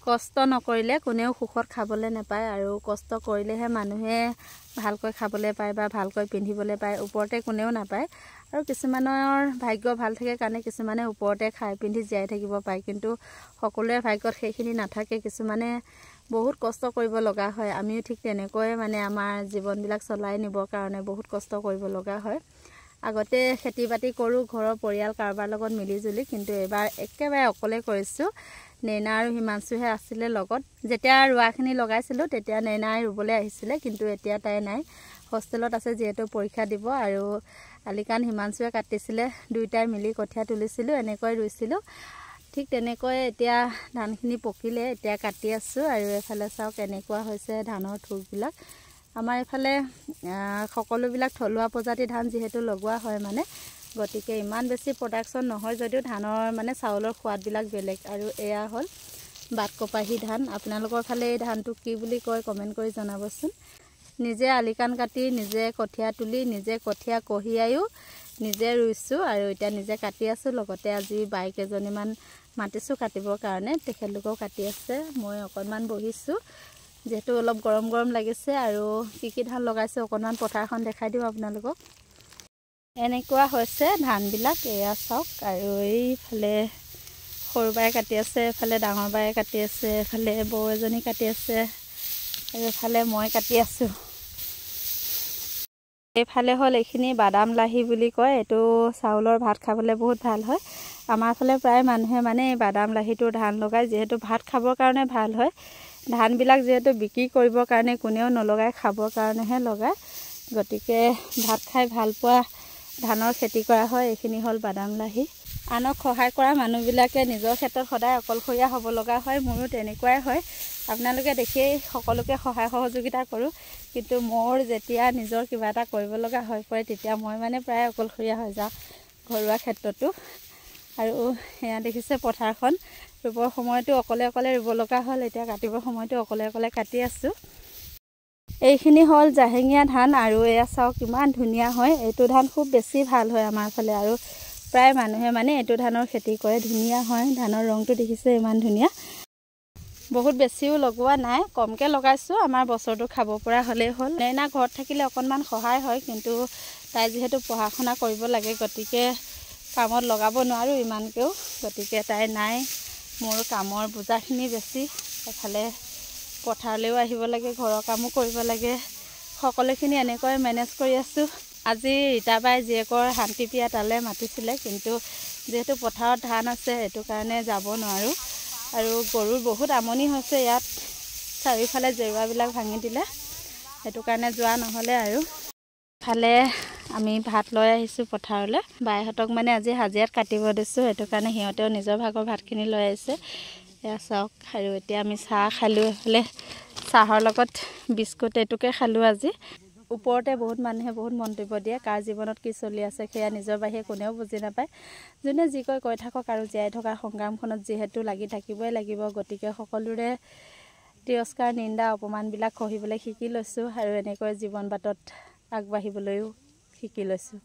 কষ্ট নকৰিলে কোনেও সুখত খাবলৈ নাপায় আৰু কষ্ট কৰিলেহে মানুহে ভালকৈ খাবলৈ পায় বা ভালকৈ পিন্ধিবলৈ পায় ওপৰতে কোনেও নাপায় আৰু কিছুমানৰ ভাগ্য ভাল থাকে কাৰণে কিছুমানে ওপৰতে খাই পিন্ধি জীয়াই থাকিব পাৰে কিন্তু সকলোৰে ভাগ্যত সেইখিনি নাথাকে কিছুমানে বহুত কষ্ট কৰিব লগা হয় আমিও ঠিক তেনেকৈ মানে আমাৰ জীৱনবিলাক চলাই নিবৰ কাৰণে বহুত কষ্ট কৰিব লগা হয় আগতে খেতি বাতি কৰো ঘৰৰ পৰিয়াল কাৰোবাৰ লগত মিলি জুলি কিন্তু এবাৰ একেবাৰে অকলে কৰিছো নেনা আৰু হিমাংশুহে আছিলে লগত যেতিয়া ৰুৱাখিনি লগাইছিলো তেতিয়া নেনাই ৰুবলৈ আহিছিলে কিন্তু এতিয়া তাই নাই হোষ্টেলত আছে যেহেতু পৰীক্ষা দিব আৰু আলিকান হিমাংশুৱে কাটিছিলে দুইটাই মিলি কঠীয়া তুলিছিলো এনেকৈ ৰুইছিলো ঠিক তেনেকৈ এতিয়া ধানখিনি পকিলে এতিয়া কাটি আছো আৰু এফালে চাওক এনেকুৱা হৈছে ধানৰ থুকবিলাক আমাৰ এফালে সকলোবিলাক থলুৱা প্ৰজাতি ধান যেহেতু লগোৱা হয় মানে গতিকে ইমান বেছি প্ৰডাকশন নহয় যদিও ধানৰ মানে চাউলৰ সোৱাদবিলাক বেলেগ আৰু এয়া হ'ল বাটকপাহী ধান আপোনালোকৰ ফালে এই ধানটো কি বুলি কয় কমেন্ট কৰি জনাবচোন নিজে আলিকান কাটি নিজে কঠীয়া তুলি নিজে কঠীয়া কঢ়িয়ায়ো নিজে ৰুইছো আৰু এতিয়া নিজে কাটি আছো লগতে আজি বাইক এজনীমান মাটিছো কাটিবৰ কাৰণে তেখেতলোকও কাটি আছে মই অকনমান বহিছো যেহেতু অলপ গৰম গৰম লাগিছে আৰু কি ধান লগাইছে অকনমান পথাৰখন দেখাই দিও আপোনালোকক এনেকুৱা হৈছে ধানবিলাক এয়া চাওক আৰু এইফালে সৰু বাই কাটি আছে এফালে ডাঙৰ বাই কাটি আছে এফালে বৌ এজনী কাটি আছে আৰু এফালে মই কাটি আছো এইফালে হ'ল এইখিনি বাদাম লাহি বুলি কয় এটো চাউলৰ ভাত খাবলৈ বহুত ভাল হয় আমাৰ ফালে প্ৰায় মানুহে মানে বাদাম লাহিটো ধান লগাই যেহেতু ভাত খাবৰ কাৰণে ভাল হয় ধানবিলাক যেহেতু বিক্ৰী কৰিবৰ কাৰণে কোনেও নলগাই খাবৰ কাৰণেহে লগায় গতিকে ভাত খাই ভাল পোৱা ধানৰ খেতি কৰা হয় এইখিনি হ'ল বাদাম লাহি আনক সহায় কৰা মানুহবিলাকে নিজৰ ক্ষেত্ৰত সদায় অকলশৰীয়া হ'ব লগা হয় মোৰো তেনেকুৱাই হয় আপোনালোকে দেখিয়ে সকলোকে সহায় সহযোগিতা কৰো কিন্তু মোৰ যেতিয়া নিজৰ কিবা এটা কৰিব লগা হয় পৰে তেতিয়া মই মানে প্ৰায় অকলশৰীয়া হৈ যাওঁ ঘৰুৱা ক্ষেত্ৰতো আৰু এয়া দেখিছে পথাৰখন ৰুবৰ সময়তো অকলে অকলে ৰুব লগা হ'ল এতিয়া কাটিবৰ সময়তো অকলে অকলে কাটি আছো এইখিনি হ'ল জাহেঙিয়া ধান আৰু এয়া চাওক কিমান ধুনীয়া হয় এইটো ধান খুব বেছি ভাল হয় আমাৰ ফালে আৰু প্ৰায় মানুহে মানে এইটো ধানৰ খেতি কৰে ধুনীয়া হয় ধানৰ ৰংটো দেখিছে ইমান ধুনীয়া বহুত বেছিও লগোৱা নাই কমকে লগাইছো আমাৰ বছৰটো খাব পৰা হলেই হ'ল নেনা ঘৰত থাকিলে অকনমান সহায় হয় কিন্তু তাই যেহেতু পঢ়া-শুনা কৰিব লাগে গতিকে কামত লগাব নোৱাৰো ইমানকেও গতিকে তাই নাই মোৰ কামৰ বুজাখিনি বেছি এফালে পথাৰলৈও আহিব লাগে ঘৰৰ কামো কৰিব লাগে সকলোখিনি এনেকৈ মেনেজ কৰি আছো আজি ৰীতাবাই জীয়েকৰ শান্তিপিয়া তালে মাতিছিলে কিন্তু যেহেতু পথাৰত ধান আছে এটো কাৰণে যাব নোৱাৰো আৰু গৰুৰ বহুত আমনি হৈছে ইয়াত চাৰিফালে জেৰুৱাবিলাক ভাঙি দিলে এটো কাৰণে যোৱা নহলে আৰু ফালে আমি ভাত লৈ আহিছো পথাৰলৈ বাইহতক মানে আজি হাজিয়াত কাটিব দিছো এটো কাৰণে হিয়তেও নিজৰ ভাগৰ ভাতখিনি লৈ আহিছে এয়া চাওক আৰু এতিয়া আমি চাহ খালো এফালে চাহৰ লগত বিস্কুট এটুকে খালো আজি ওপৰতে বহুত মানুহে বহুত মন্তব্য দিয়ে কাৰ জীৱনত কি চলি আছে সেয়া নিজৰ বাহিৰে কোনেও বুজি নাপায় যোনে যি কৈ থাকক আৰু জীয়াই থকা সংগ্ৰামখনত যেহেতু লাগি থাকিবই লাগিব গতিকে সকলোৰে তিৰস্কাৰ নিন্দা অপমানবিলাক সহিবলৈ শিকি লৈছো আৰু এনেকৈ জীৱন বাটত আগবাঢ়িবলৈও শিকি লৈছো